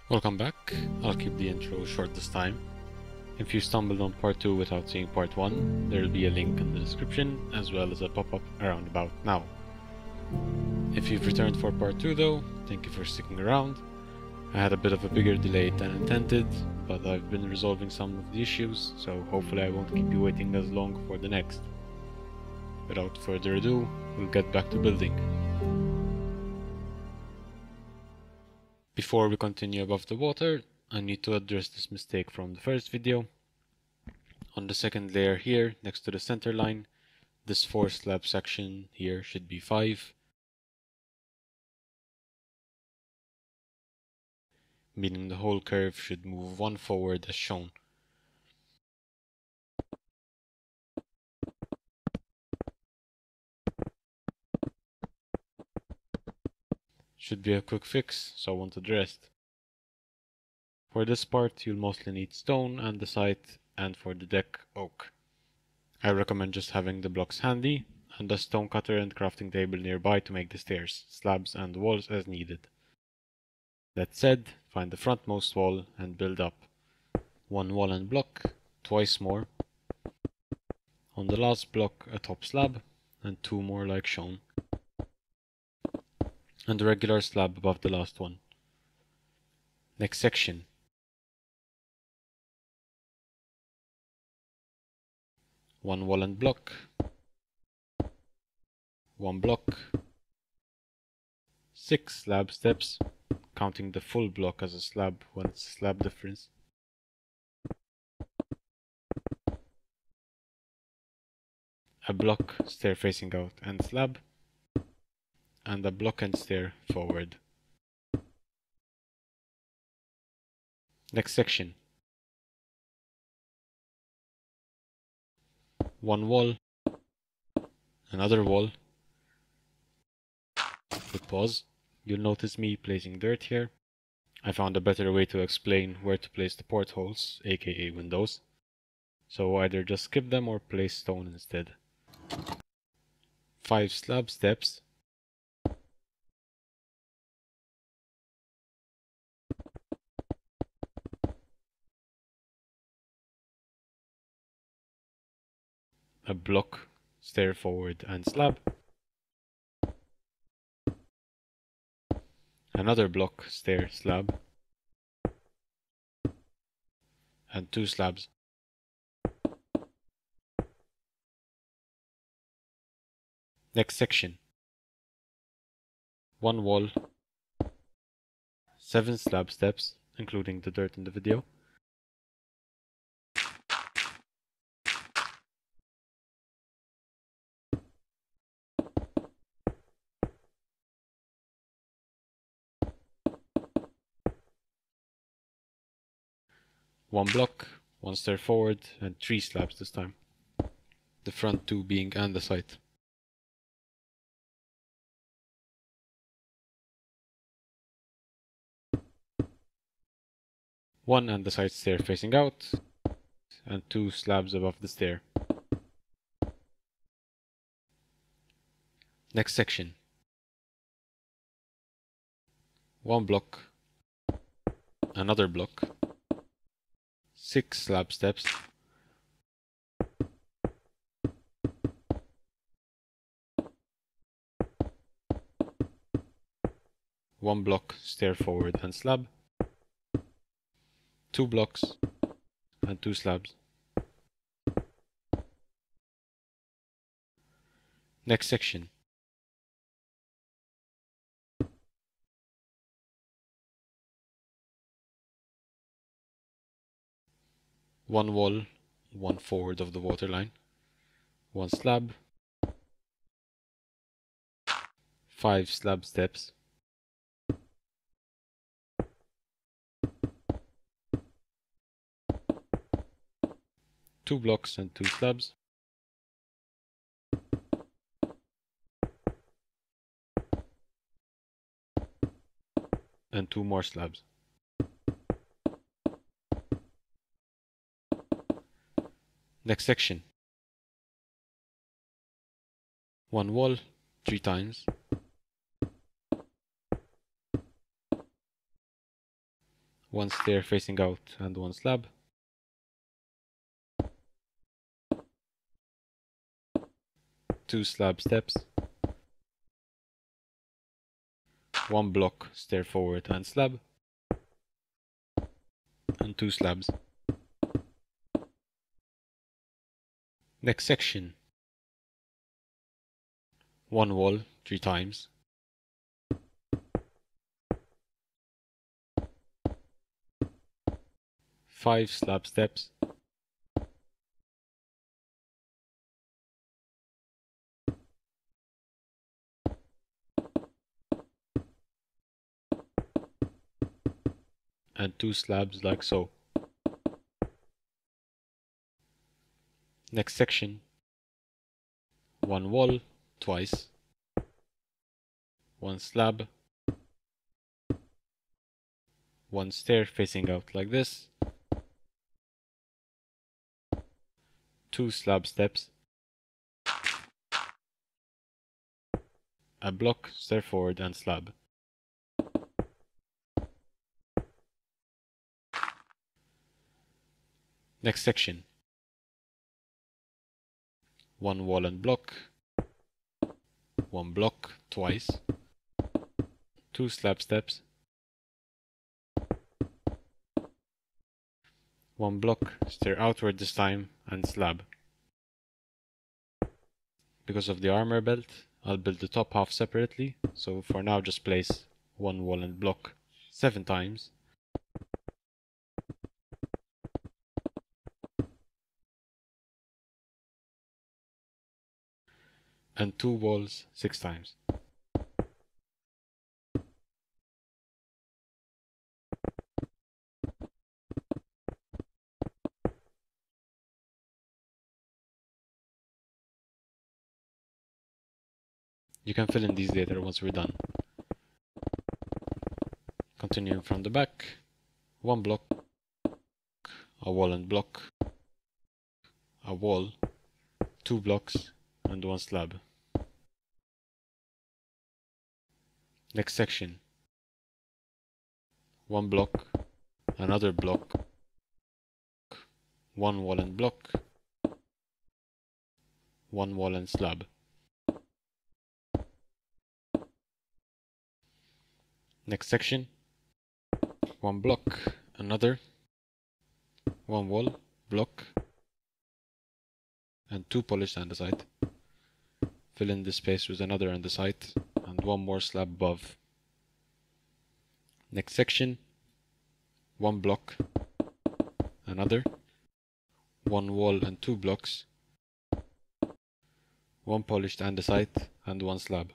Welcome back. I'll keep the intro short this time. If you stumbled on part 2 without seeing part 1, there will be a link in the description as well as a pop-up around about now. If you've returned for part 2 though, thank you for sticking around. I had a bit of a bigger delay than intended, but I've been resolving some of the issues, so hopefully I won't keep you waiting as long for the next. Without further ado, we'll get back to building. Before we continue above the water, I need to address this mistake from the first video. On the second layer here, next to the center line, this 4 slab section here should be 5, meaning the whole curve should move 1 forward as shown. Should be a quick fix, so I won't address it. For this part, you'll mostly need stone and the site, and for the deck, oak. I recommend just having the blocks handy, and a stone cutter and crafting table nearby to make the stairs, slabs and walls as needed. That said, find the frontmost wall and build up. 1 wall and block, twice more. On the last block a top slab, and 2 more like shown. And a regular slab above the last one. Next section. 1 wall and block. 1 block. 6 slab steps, counting the full block as a slab when it's a slab difference. A block, stair facing out and slab. And a block and stair forward. Next section. 1 wall, another wall. With pause, you'll notice me placing dirt here. I found a better way to explain where to place the portholes, aka windows. So either just skip them or place stone instead. 5 slab steps. A block, stair forward and slab. Another block, stair, slab. And 2 slabs. Next section. 1 wall. 7 slab steps, including the dirt in the video. 1 block, 1 stair forward, and 3 slabs this time. The front 2 being andesite. One andesite stair facing out, and 2 slabs above the stair. Next section. 1 block, another block, 6 slab steps, 1 block, stair forward and slab, 2 blocks, and 2 slabs. Next section. 1 wall, 1 forward of the waterline, 1 slab, 5 slab steps, 2 blocks and 2 slabs, and 2 more slabs. Next section. 1 wall, 3 times. one stair facing out and one slab, two slab steps, one block stair forward and slab, and two slabs. Next section, one wall 3 times, five slab steps, and two slabs like so. Next section, one wall twice, one slab, one stair facing out like this, two slab steps, a block stair forward and slab. Next section, one wall and block, one block twice, two slab steps, one block stair outward this time and slab. Because of the armor belt, I'll build the top half separately, so for now just place one wall and block 7 times, and two walls 6 times. You can fill in these later once we're done. Continuing from the back, one block, a wall and block, a wall, 2 blocks, and one slab. Next section, one block, another block, one wall and block, one wall and slab. Next section, one block, another, one wall, block, and 2 polished andesite. Fill in this space with another andesite and one more slab above. Next section, one block, another, one wall and 2 blocks, one polished andesite and one slab.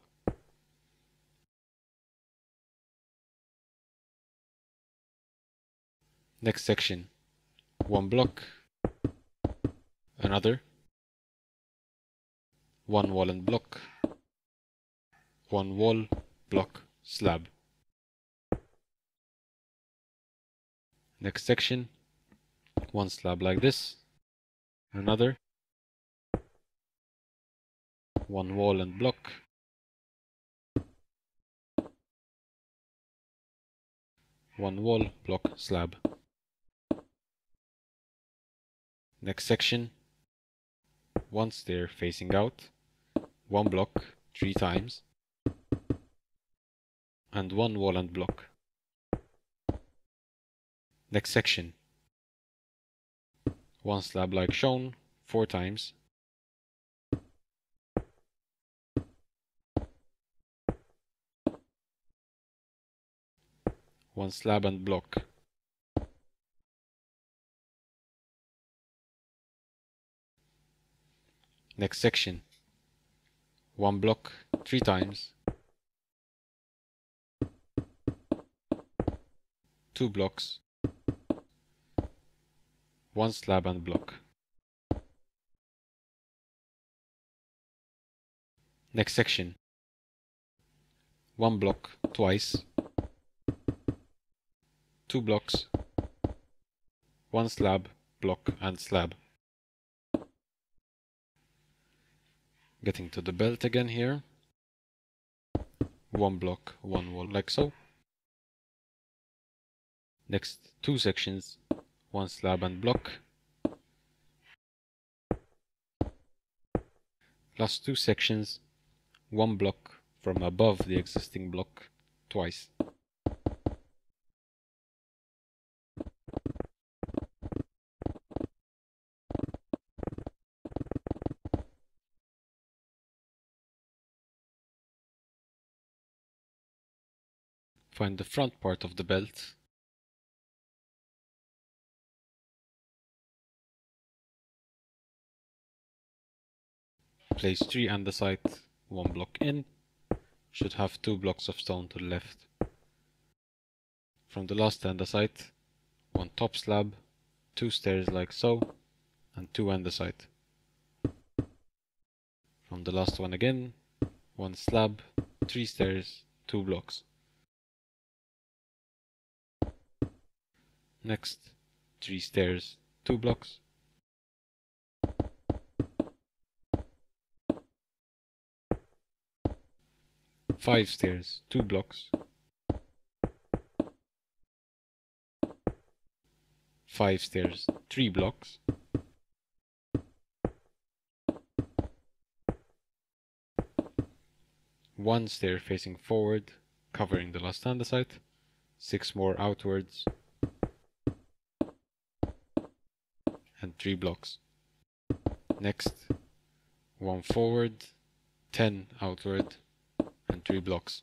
Next section, one block, another, one wall and block, one wall, block, slab. Next section, one slab like this, another, one wall and block, one wall, block, slab. Next section, one stair facing out, one block 3 times, and one wall and block. Next section, one slab like shown 4 times, one slab and block. Next section, one block 3 times, 2 blocks, one slab and block. Next section, one block twice, 2 blocks, one slab, block and slab. Getting to the belt again here, one block, one wall like so, Next 2 sections, 1 slab and block. Last 2 sections, 1 block from above the existing block twice. Find the front part of the belt. Place 3 andesite, 1 block in. Should have 2 blocks of stone to the left. From the last andesite, 1 top slab, 2 stairs like so, and 2 andesite. From the last one again, 1 slab, 3 stairs, 2 blocks. Next, 3 stairs, 2 blocks. Five stairs, 2 blocks. 5 stairs, 3 blocks. 1 stair facing forward, covering the last andesite. 6 more outwards. And 3 blocks. Next, 1 forward, 10 outward, and 3 blocks.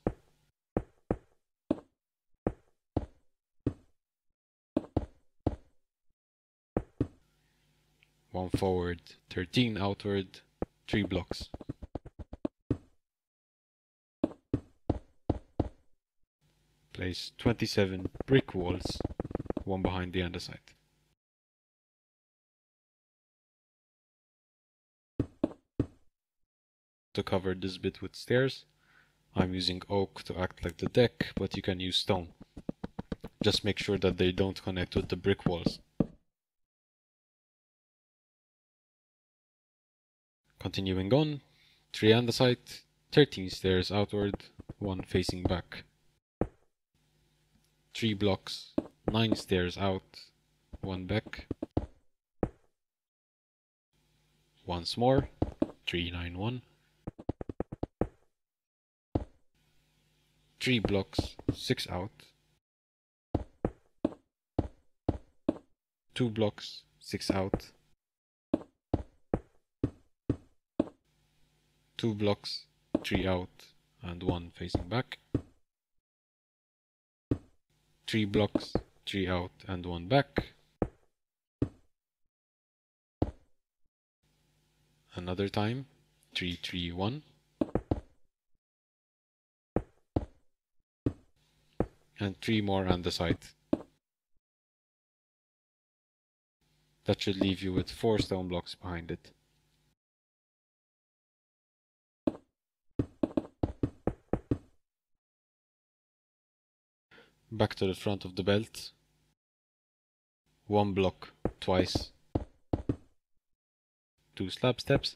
One forward, 13 outward, 3 blocks. Place 27 brick walls, one behind the andesite. To cover this bit with stairs, I'm using oak to act like the deck, but you can use stone. Just make sure that they don't connect with the brick walls. Continuing on, 3 andesite, 13 stairs outward, 1 facing back. 3 blocks, 9 stairs out, 1 back. Once more, 3, 9, 1. 3 blocks, 6 out. 2 blocks, 6 out. 2 blocks, 3 out, and 1 facing back. 3 blocks, 3 out, and 1 back. Another time, 3, 3, 1. And 3 more on the side. That should leave you with 4 stone blocks behind it. Back to the front of the belt. 1 block twice. 2 slab steps.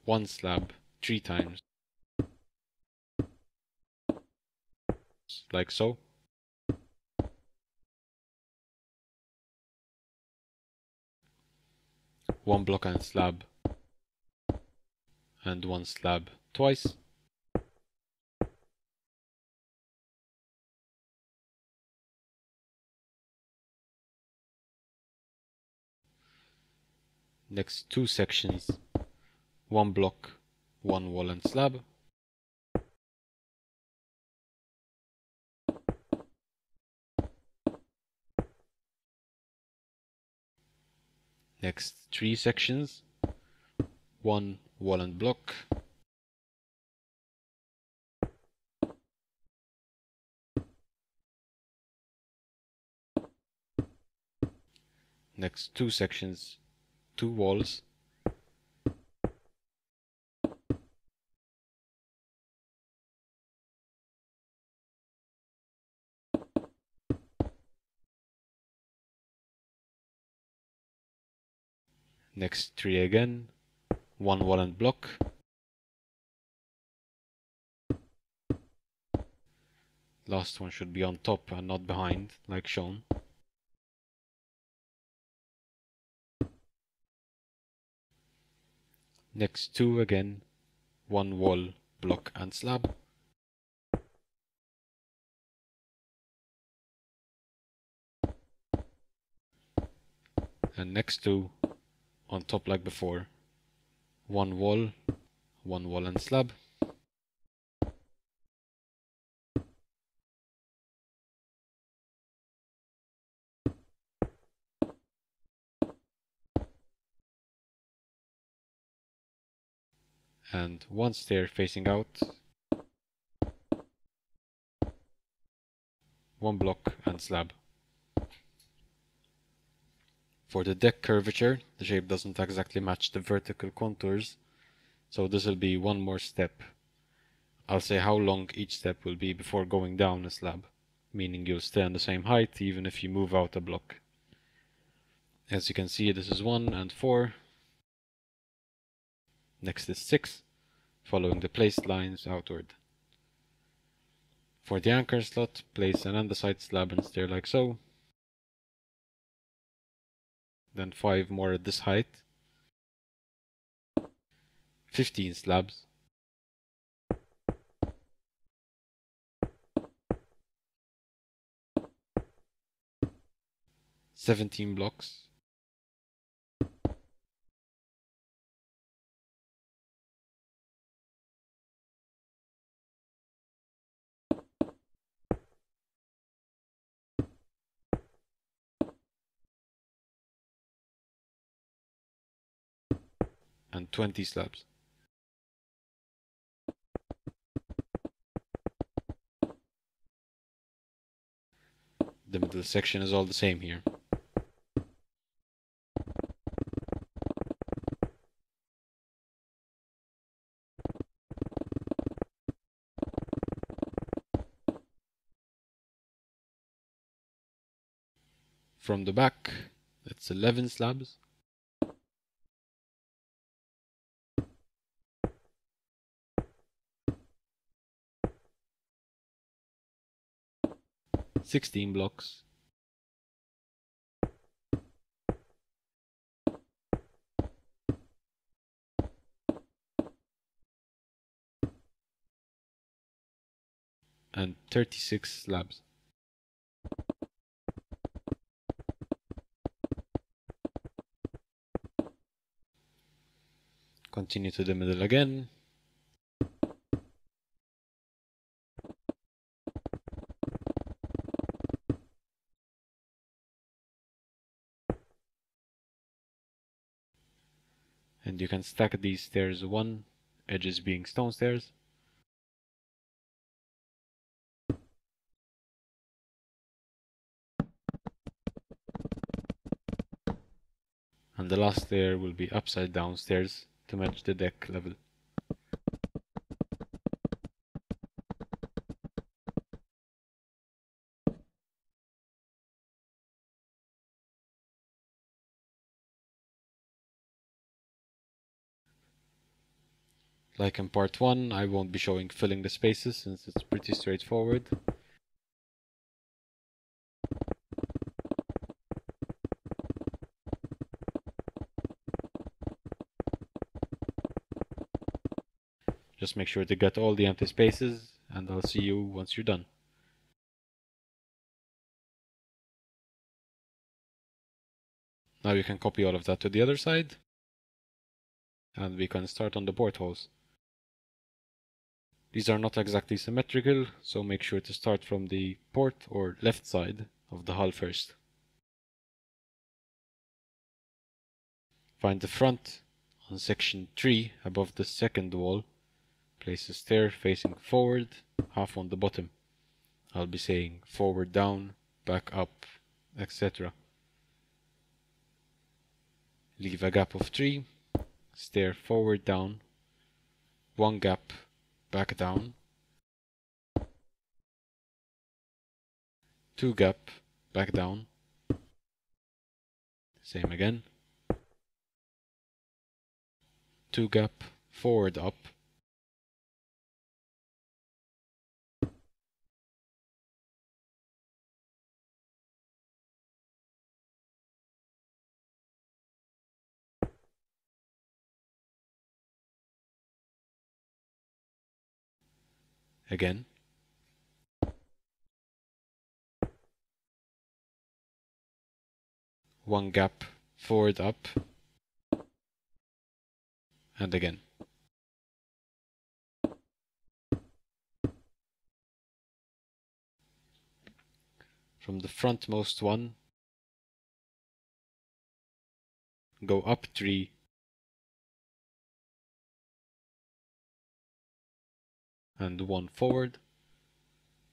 1 slab 3 times. Like so. 1 block and slab. And 1 slab twice. Next 2 sections, 1 block, 1 wall and slab. Next 3 sections, 1 wall and block. Next 2 sections, 2 walls. Next 3 again, 1 wall and block. Last one should be on top and not behind, like shown. Next two again, one wall, block and slab. And next two on top like before, one wall and slab. And one stair facing out, one block and slab. For the deck curvature, the shape doesn't exactly match the vertical contours, so this will be one more step. I'll say how long each step will be before going down a slab, meaning you'll stay on the same height even if you move out a block. As you can see, this is 1 and 4. Next is 6, following the placed lines outward. For the anchor slot, place an andesite slab and stair like so. Then 5 more at this height. 15 slabs. 17 blocks. And 20 slabs. The middle section is all the same here. From the back, it's 11 slabs. 16 blocks. 36 slabs. Continue to the middle again. And you can stack these stairs one, edges being stone stairs. And the last stair will be upside down stairs to match the deck level. Like in part 1, I won't be showing filling the spaces since it's pretty straightforward. Just make sure to get all the empty spaces, and I'll see you once you're done. Now you can copy all of that to the other side, and we can start on the portholes. These are not exactly symmetrical, so make sure to start from the port or left side of the hull first. Find the front on section 3 above the second wall. Place a stair facing forward, half on the bottom. I'll be saying forward down, back up, etc. Leave a gap of 3, stair forward down, 1 gap, back down, 2 gap, back down, same again, 2 gap, forward up, Again. One gap forward up. And again. From the frontmost one, go up 3 and 1 forward,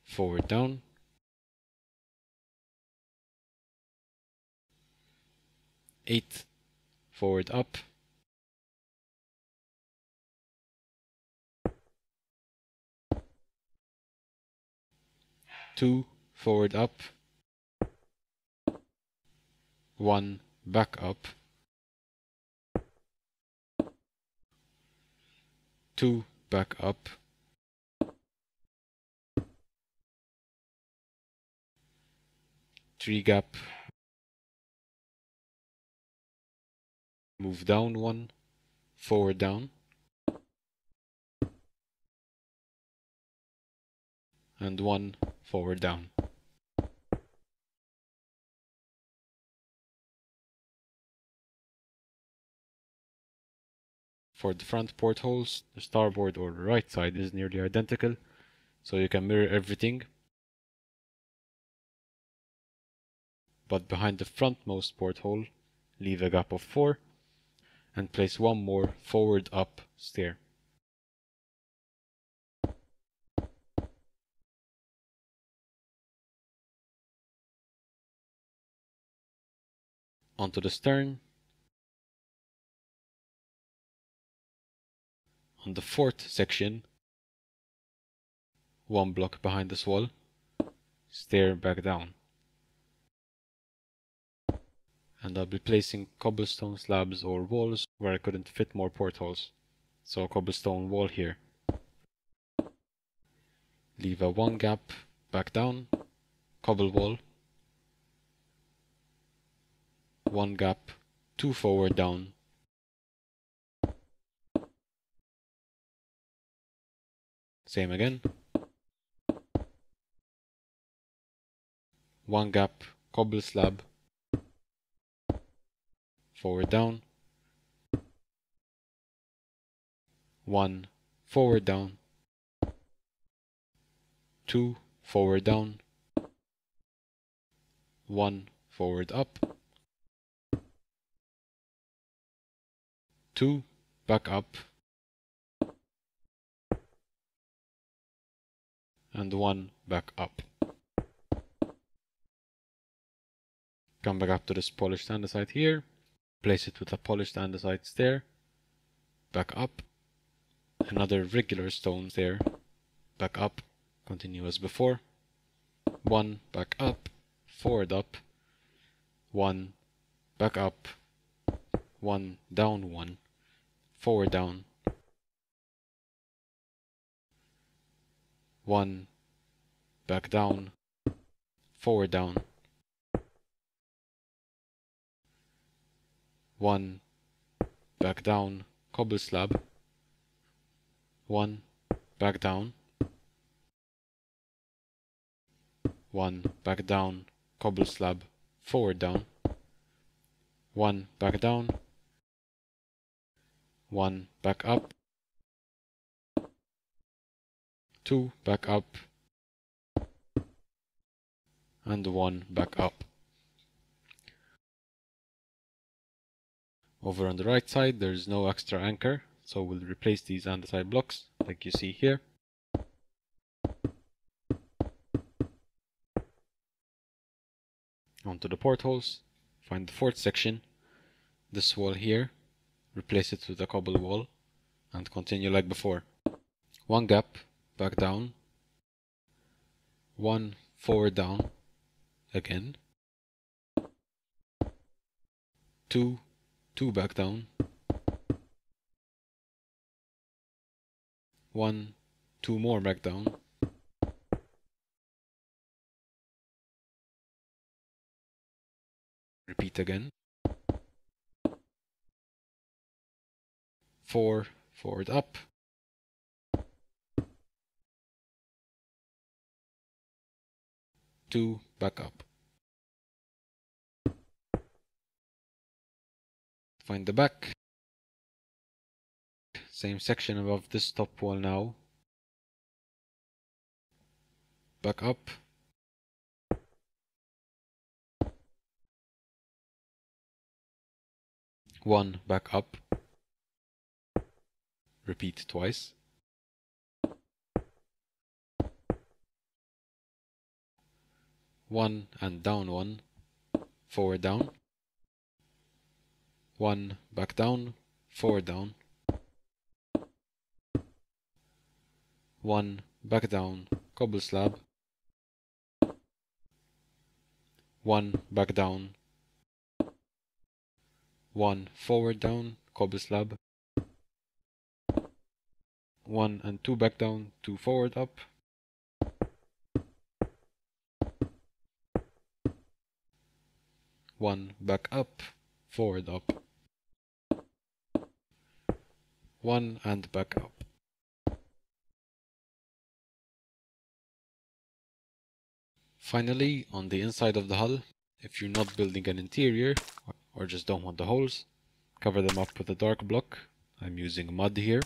forward down, 8 forward up, 2 forward up, 1 back up, 2 back up, 3 gap, move down 1, forward down, and 1 forward down. For the front portholes, the starboard or right side is nearly identical, so you can mirror everything. But behind the frontmost porthole, leave a gap of 4 and place one more forward up stair. Onto the stern. On the fourth section, one block behind this wall, stair back down. And I'll be placing cobblestone slabs or walls where I couldn't fit more portholes. So a cobblestone wall here. Leave a 1 gap back down, cobble wall, 1 gap, 2 forward down, same again, 1 gap, cobble slab, forward down, 1 forward down, 2 forward down, 1 forward up, 2 back up, and 1 back up. Come back up to this polished andesite here, place it with a polished andesite stair, back up, another regular stone stair, back up, continue as before, 1 back up, forward up, 1 back up, 1 down 1, forward down, 1 back down, forward down, 1 back down, cobble slab, 1 back down, 1 back down, cobble slab, forward down, 1 back down, 1 back up, 2 back up, and 1 back up. Over on the right side there is no extra anchor, so we'll replace these andesite blocks like you see here. Onto the portholes, find the fourth section, this wall here, replace it with a cobble wall, and continue like before. 1 gap, back down, 1 forward down, again, 2 back down, 1 2 more back down, repeat again, 4 forward up, 2 back up. Find the back. Same section above this top wall now. Back up. One back up. Repeat twice. One and down one. Forward down. One back down. Forward down. One back down. Cobble slab. One back down. One forward down. Cobble slab. One and two back down. Two forward up. One back up. Forward up. One and back up. Finally, on the inside of the hull, if you're not building an interior or just don't want the holes, cover them up with a dark block. I'm using mud here.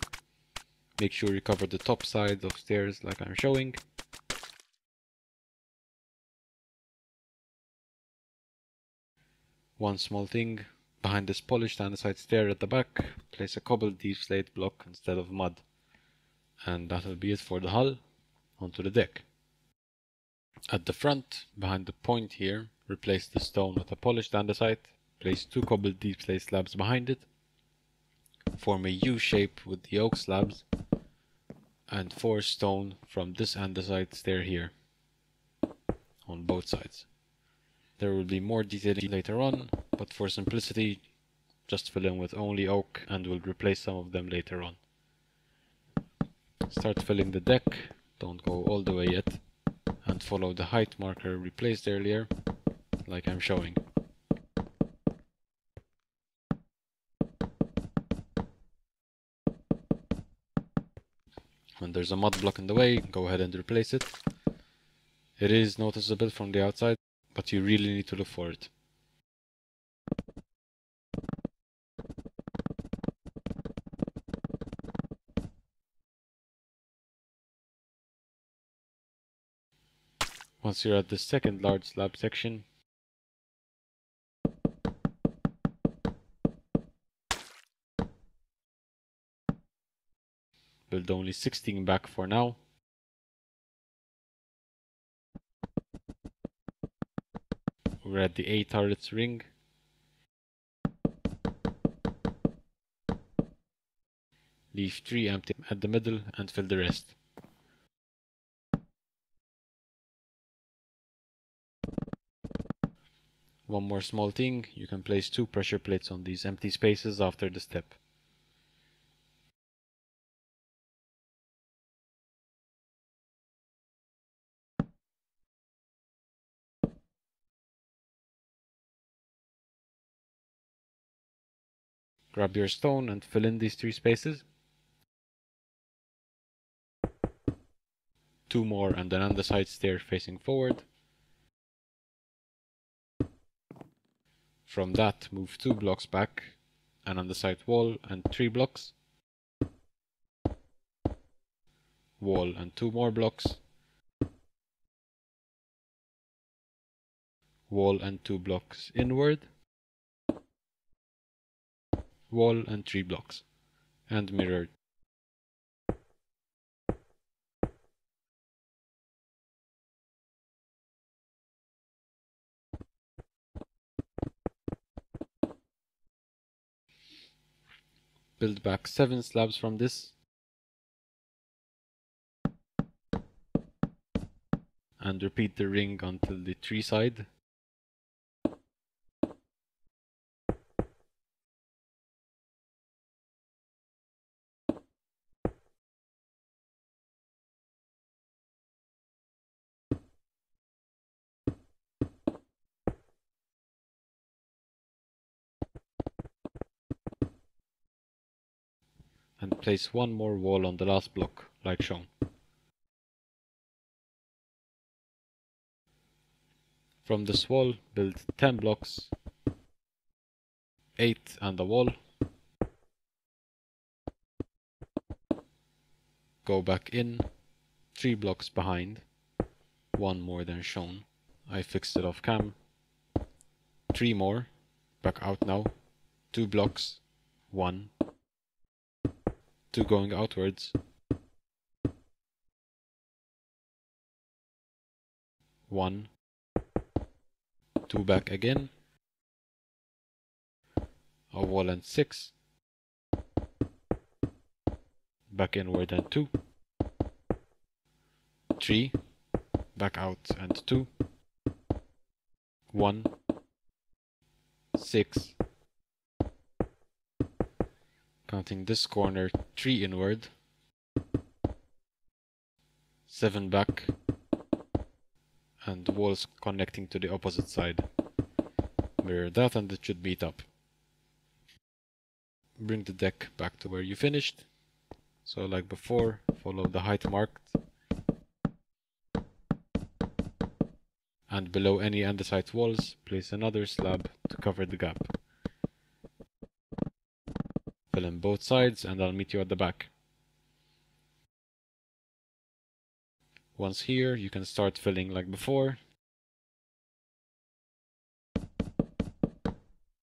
Make sure you cover the top side of stairs like I'm showing. One small thing, behind this polished andesite stair at the back, place a cobbled deep slate block instead of mud. And that'll be it for the hull. Onto the deck. At the front, behind the point here, replace the stone with a polished andesite. Place two cobbled deep slate slabs behind it. Form a U shape with the oak slabs. And 4 stone from this andesite stair here. On both sides. There will be more detailing later on, but for simplicity, just fill in with only oak and we'll replace some of them later on. Start filling the deck, don't go all the way yet, and follow the height marker we placed earlier, like I'm showing. When there's a mud block in the way, go ahead and replace it. It is noticeable from the outside, but you really need to look for it. Once you're at the second large slab section, build only 16 back for now. We're at the A turrets ring. Leave 3 empty at the middle and fill the rest. One more small thing, you can place 2 pressure plates on these empty spaces after the step. Grab your stone and fill in these 3 spaces. 2 more and then on the side stair facing forward. From that, move 2 blocks back and on the side wall and 3 blocks. Wall and 2 more blocks. Wall and 2 blocks inward. Wall and 3 blocks. And mirrored. Build back 7 slabs from this. And repeat the ring until the 3 side. And place 1 more wall on the last block, like shown. From this wall, build 10 blocks, 8 and a wall. Go back in, 3 blocks behind, 1 more than shown. I fixed it off cam. 3 more, back out now, 2 blocks, 1, 2 going outwards, 1, 2 back again, a wall and 6, back inward and 2, 3, back out and 2, 1, 6, counting this corner 3 inward, 7 back, and walls connecting to the opposite side. Mirror that and it should meet up. Bring the deck back to where you finished. So like before, follow the height marked. And below any andesite walls, place another slab to cover the gap. Fill in both sides and I'll meet you at the back. Once here, you can start filling like before.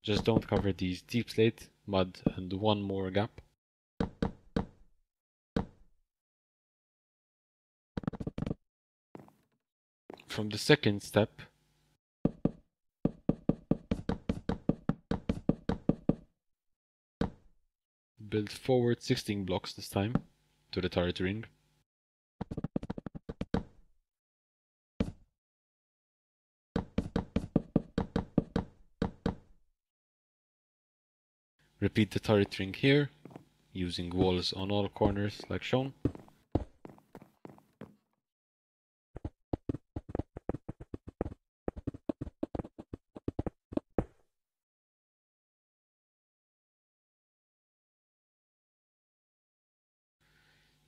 Just don't cover these deep slate, mud, and 1 more gap. From the second step, build forward 16 blocks this time to the turret ring. Repeat the turret ring here, using walls on all corners like shown.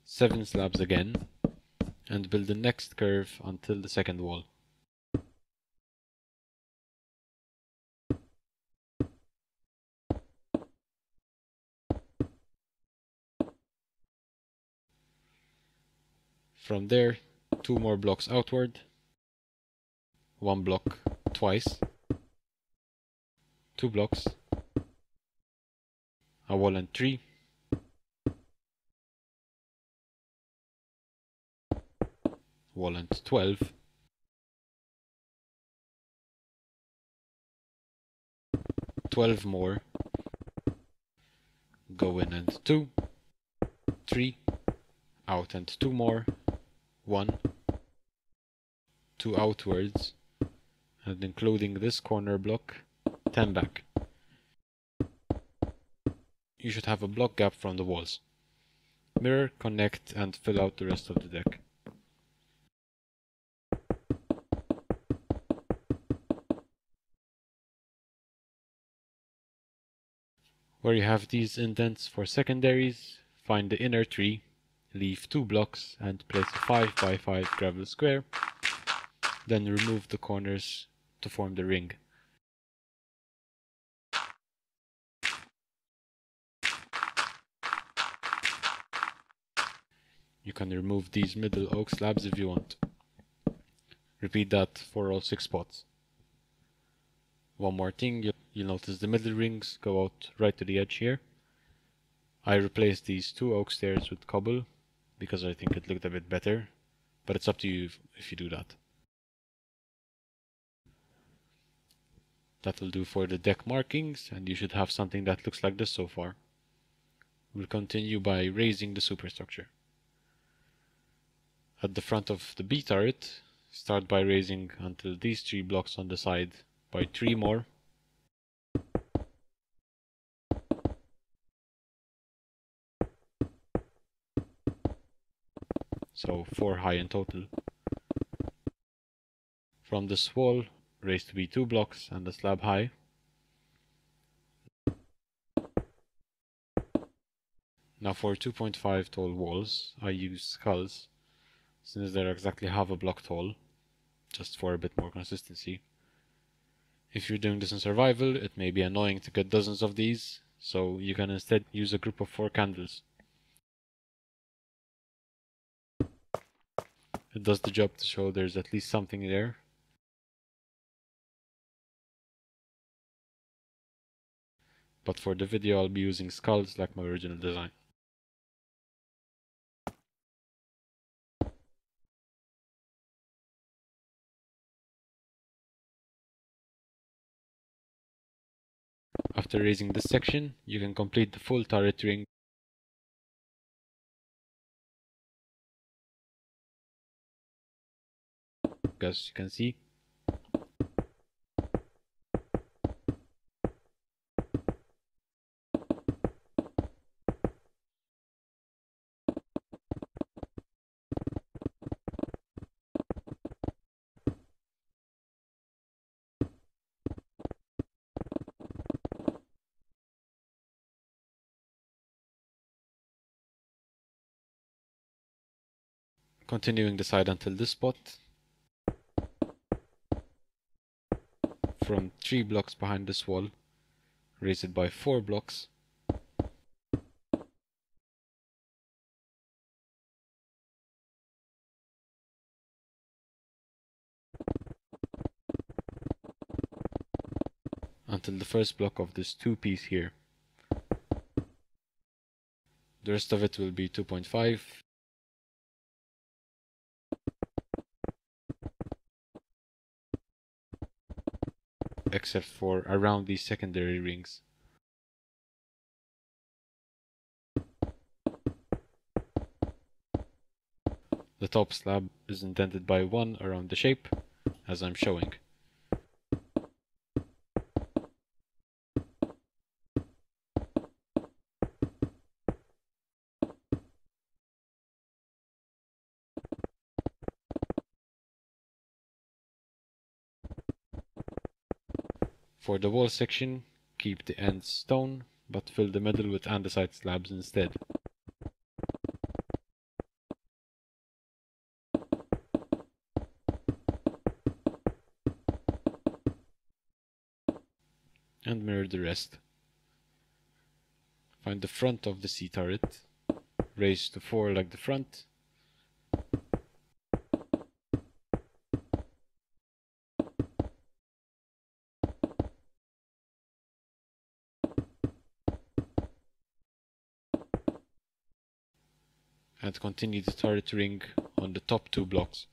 Seven slabs again, and build the next curve until the second wall. From there, 2 more blocks outward, 1 block twice, 2 blocks, a wall and 3, wall and 12, 12 more, go in and 2, 3, out and 2 more, 1, 2 outwards, and including this corner block, 10 back. You should have a block gap from the walls. Mirror, connect, and fill out the rest of the deck. Where you have these indents for secondaries, find the inner tree, leave 2 blocks and place a 5x5 gravel square, then remove the corners to form the ring. You can remove these middle oak slabs if you want. Repeat that for all 6 spots. One more thing, you'll notice the middle rings go out right to the edge here. I replaced these 2 oak stairs with cobble because I think it looked a bit better, but it's up to you if you do that. That'll do for the deck markings, and you should have something that looks like this so far. We'll continue by raising the superstructure. At the front of the B turret, start by raising until these 3 blocks on the side by 3 more. So 4 high in total. From this wall, raise to be 2 blocks and a slab high. Now for 2.5 tall walls, I use skulls, since they're exactly half a block tall, just for a bit more consistency. If you're doing this in survival, it may be annoying to get dozens of these, so you can instead use a group of 4 candles. It does the job to show there's at least something there. But for the video I'll be using skulls like my original design. After raising this section, you can complete the full turret ring. As you can see, continuing the side until this spot. From 3 blocks behind this wall, raise it by 4 blocks. Until the first block of this 2-piece here. The rest of it will be 2.5. Except for around these secondary rings. The top slab is indented by 1 around the shape, as I'm showing. For the wall section, keep the ends stone, but fill the middle with andesite slabs instead. And mirror the rest. Find the front of the sea turret, raise to 4 like the front, and continue the turret ring on the top 2 blocks.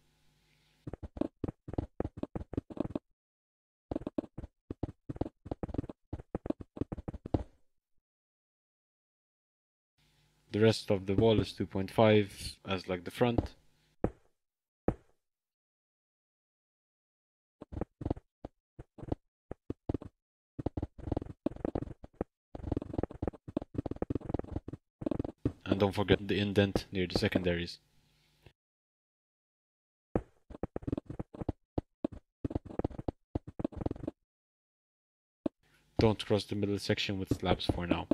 The rest of the wall is 2.5 as like the front. And don't forget the indent near the secondaries. Don't cross the middle section with slabs for now.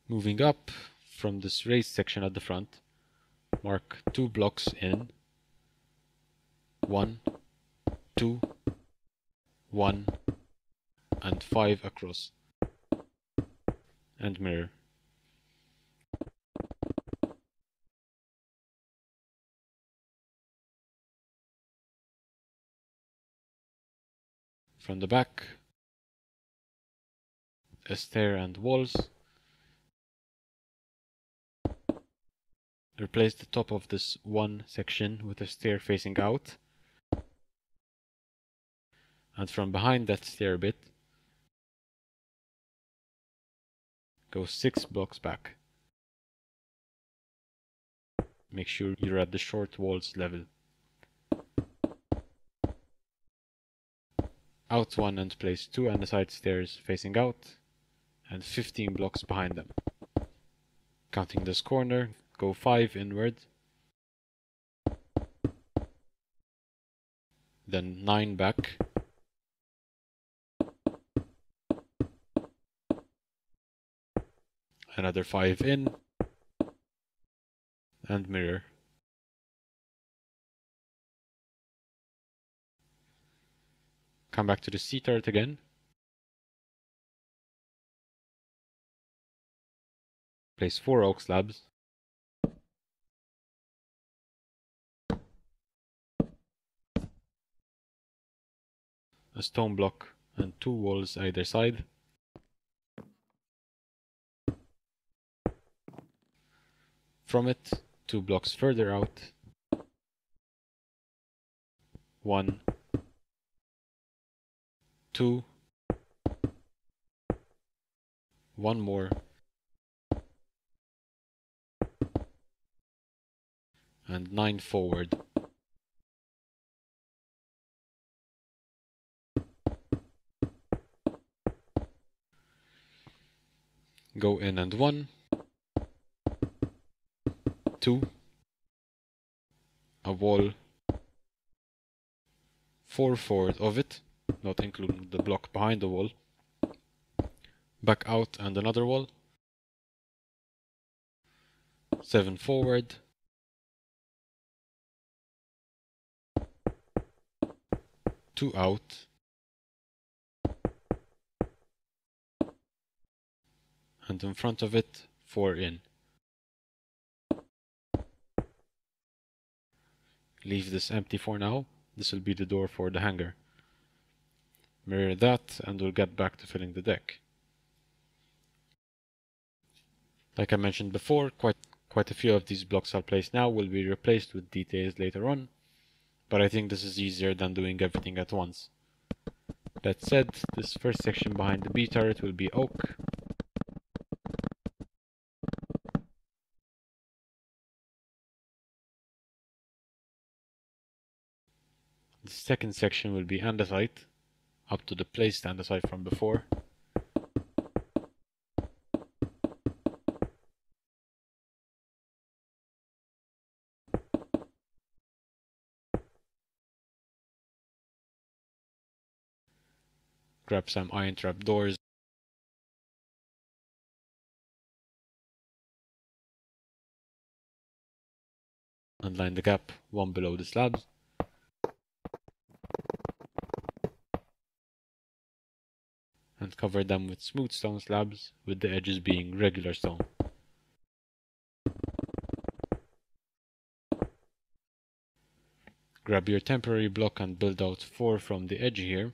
Moving up from this raised section at the front, mark 2 blocks in, 1, 2, 1, and 5 across, and mirror. From the back, a stair and walls. Replace the top of this 1 section with a stair facing out. And from behind that stair bit, go 6 blocks back. Make sure you're at the short walls level. Out 1 and place 2 andesite stairs facing out, and 15 blocks behind them. Counting this corner, go 5 inward, then 9 back, another 5 in, and mirror. Come back to the sea turret again. Place 4 oak slabs. A stone block and 2 walls either side. From it, 2 blocks further out. 1, 2, 1 more, and 9 forward. Go in and 1, 2, a wall, 4 forward of it, not including the block behind the wall, back out and another wall, 7 forward, 2 out, and in front of it, 4 in. Leave this empty for now. This will be the door for the hangar. Mirror that and we'll get back to filling the deck. Like I mentioned before, quite a few of these blocks I'll place now will be replaced with details later on, but I think this is easier than doing everything at once. That said, this first section behind the B turret will be oak. The second section will be andesite, up to the placed andesite from before. Grab some iron trap doors. And line the gap one below the slabs. And cover them with smooth stone slabs, with the edges being regular stone. Grab your temporary block and build out 4 from the edge here.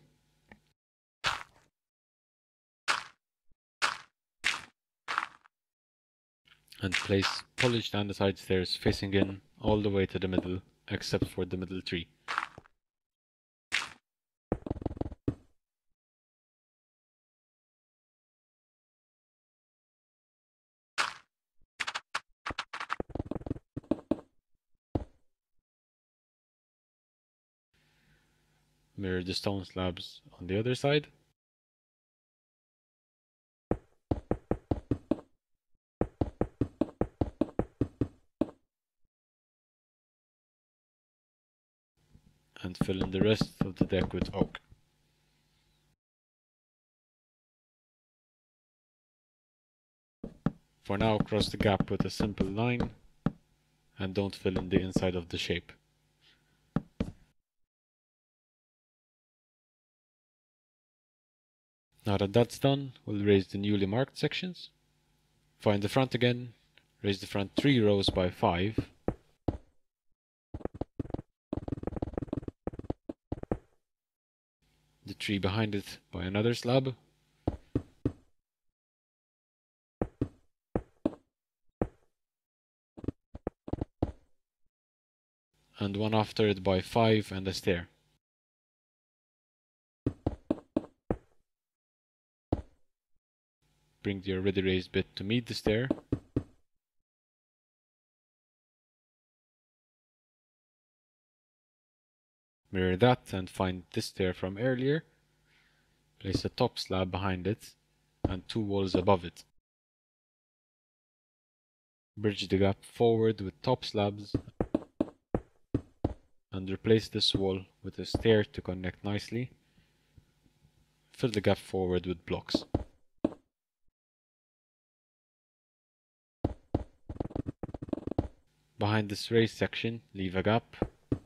And place polished andesite stairs facing in all the way to the middle, except for the middle tree. Mirror the stone slabs on the other side. And fill in the rest of the deck with oak. For now, cross the gap with a simple line and don't fill in the inside of the shape. Now that that's done, we'll raise the newly marked sections. Find the front again, raise the front 3 rows by 5. The tree behind it by another slab. And one after it by 5 and a stair. Bring the already raised bit to meet the stair. Mirror that and find this stair from earlier. Place a top slab behind it and 2 walls above it. Bridge the gap forward with top slabs and replace this wall with a stair to connect nicely. Fill the gap forward with blocks. behind this raised section, leave a gap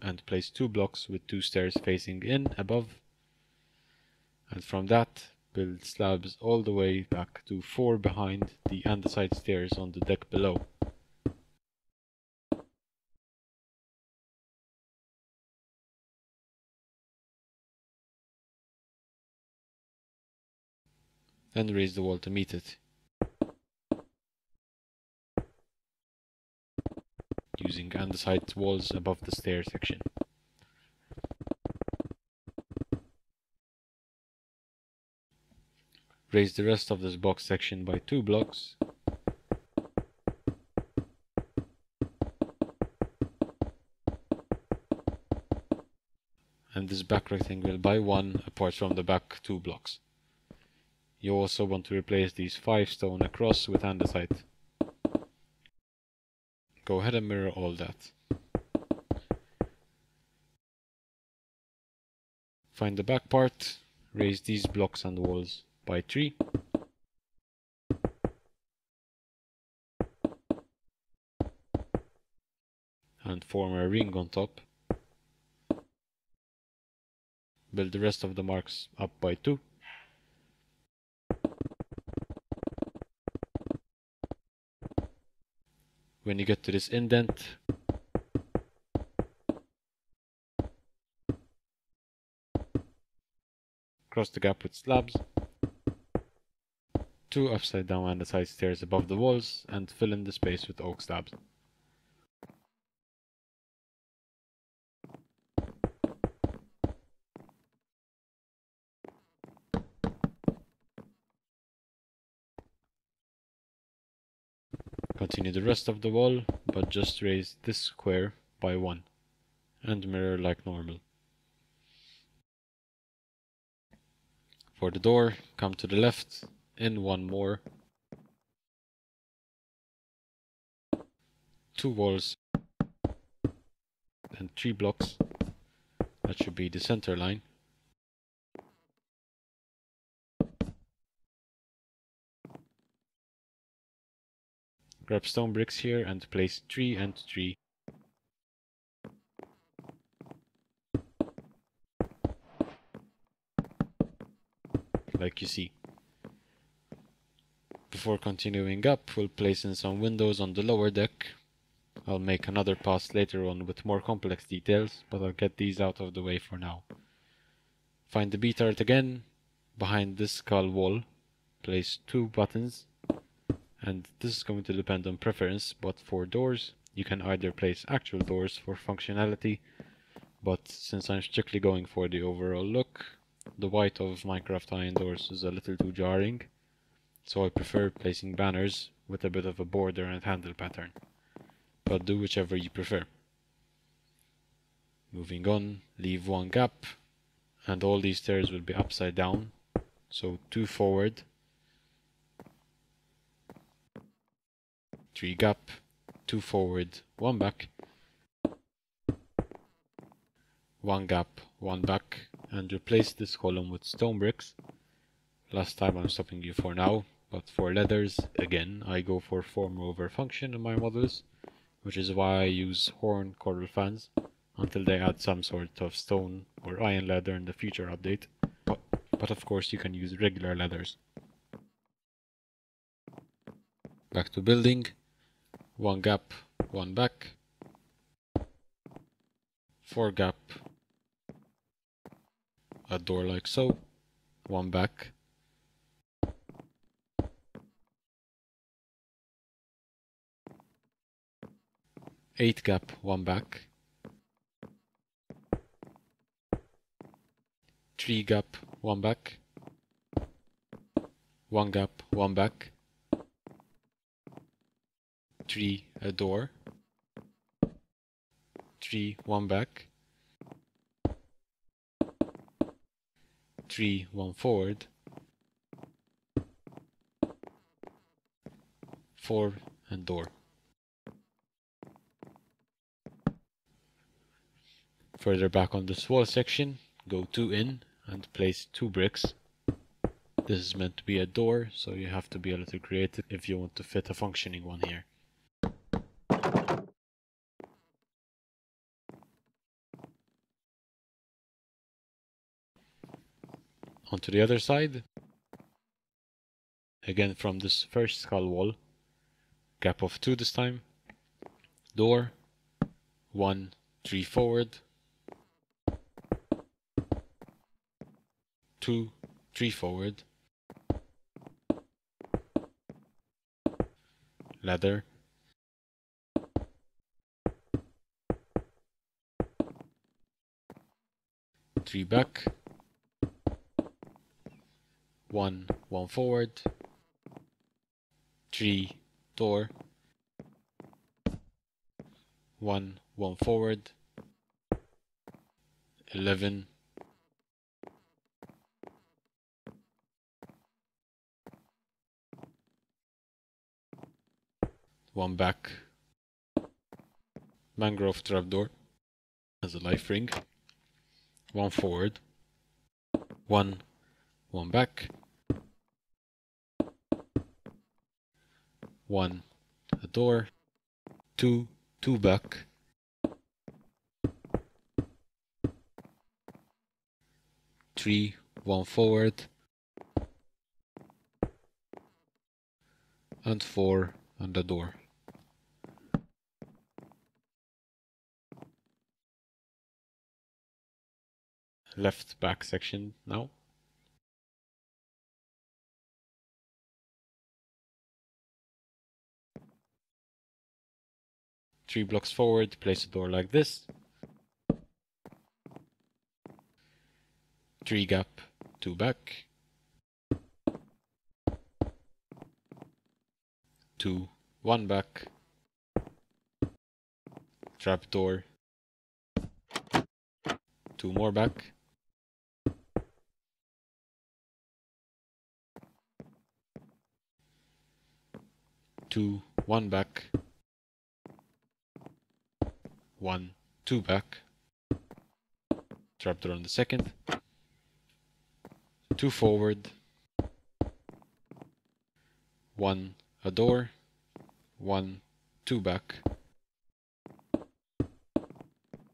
and place 2 blocks with 2 stairs facing in above, and from that build slabs all the way back to 4 behind the andesite stairs on the deck below. Then raise the wall to meet it, using andesite walls above the stair section. Raise the rest of this box section by 2 blocks, and this back rectangle by 1 apart from the back 2 blocks. You also want to replace these 5 stone across with andesite. Go ahead and mirror all that. Find the back part, raise these blocks and walls by 3. And form a ring on top. Build the rest of the marks up by 2. When you get to this indent, cross the gap with slabs, 2 upside down andesite stairs above the walls, and fill in the space with oak slabs. Continue the rest of the wall, but just raise this square by 1, and mirror like normal. For the door, come to the left, in 1 more, 2 walls, and 3 blocks. That should be the center line. Grab stone bricks here and place 3 and 3. Like you see. Before continuing up, we'll place in some windows on the lower deck. I'll make another pass later on with more complex details, but I'll get these out of the way for now. Find the B-turret again. Behind this skull wall, place 2 buttons. And this is going to depend on preference, but for doors, you can either place actual doors for functionality, but since I'm strictly going for the overall look, the white of Minecraft iron doors is a little too jarring, so I prefer placing banners with a bit of a border and handle pattern, but do whichever you prefer. Moving on, leave 1 gap, and all these stairs will be upside down, so 2 forward, 3 gap, 2 forward, 1 back, 1 gap, 1 back, and replace this column with stone bricks. Last time I'm stopping you for now, but for leathers, again, I go for form over function in my models, which is why I use horn coral fans until they add some sort of stone or iron leather in the future update. But of course you can use regular leathers. Back to building. 1 gap, 1 back, 4 gap, a door like so, 1 back, 8 gap, 1 back, 3 gap, 1 back, 1 gap, 1 back, 3 a door, 3 1 back, 3 1 forward, 4 and door. Further back on this wall section, go 2 in and place 2 bricks. This is meant to be a door, so you have to be a little creative if you want to fit a functioning one here. Onto the other side. Again from this first skull wall. Gap of 2 this time. Door. 1, 3 forward. 2, 3 forward. Ladder. 3 back. 1, 1 forward. 3 door. 1, 1 forward. 11. 1 back. Mangrove trapdoor as a life ring. 1 forward. 1 back. 1 a door. 2 back. 3 1 forward. And 4 on the door. Left back section now. Three blocks forward, place a door like this. 3 gap, 2 back. 2, 1 back. Trap door. 2 more back. 2 1 back. 1 2 back. Trapdoor on the second. 2 forward. 1 a door. 1 2 back.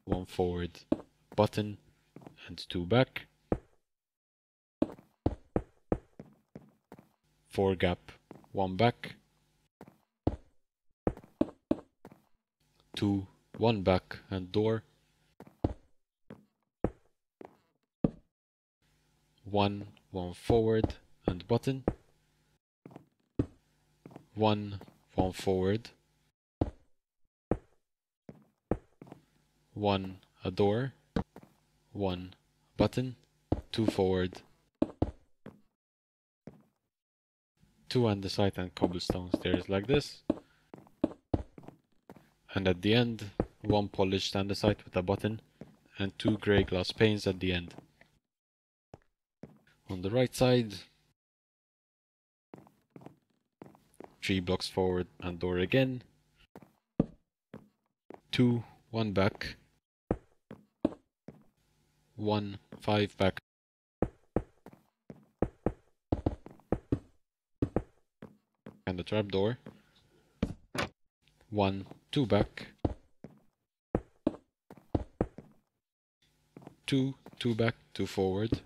1 forward button and 2 back. 4 gap, 1 back. 2 1 back and door. 1 1 forward and button. 1 1 forward. 1 a door. 1 button. 2 forward. 2 andesite and cobblestone stairs like this. And at the end, 1 polished andesite with a button and 2 grey glass panes at the end. On the right side, 3 blocks forward and door again. 2 1 back. 1 5 back. And the trapdoor. 1 2 back. 2 2 back, 2 forward.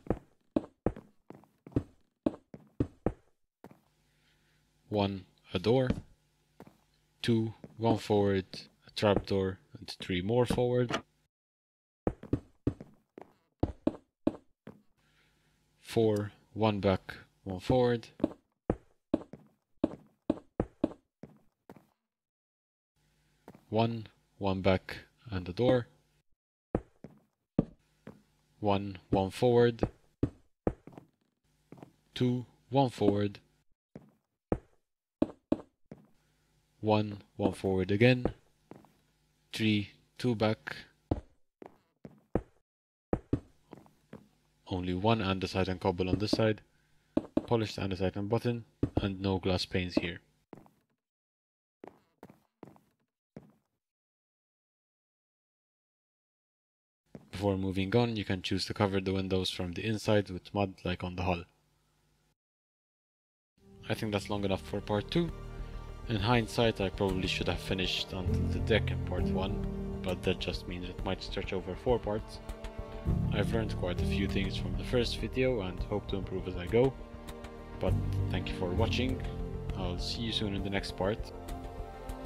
1 a door. 2 1 forward, a trapdoor, and 3 more forward. 4 1 back, 1 forward. 1 1 back and a door. 1 1 forward. 2 1 forward. 1 1 forward again. 3 2 back. Only 1 andesite and cobble on this side. Polished andesite and button, and no glass panes here. Before moving on, you can choose to cover the windows from the inside with mud like on the hull. I think that's long enough for part 2. In hindsight, I probably should have finished until the deck in part 1, but that just means it might stretch over 4 parts. I've learned quite a few things from the first video and hope to improve as I go, but thank you for watching. I'll see you soon in the next part.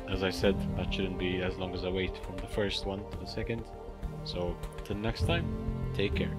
As I said, that shouldn't be as long as I wait from the first one to the second, so till next time, take care.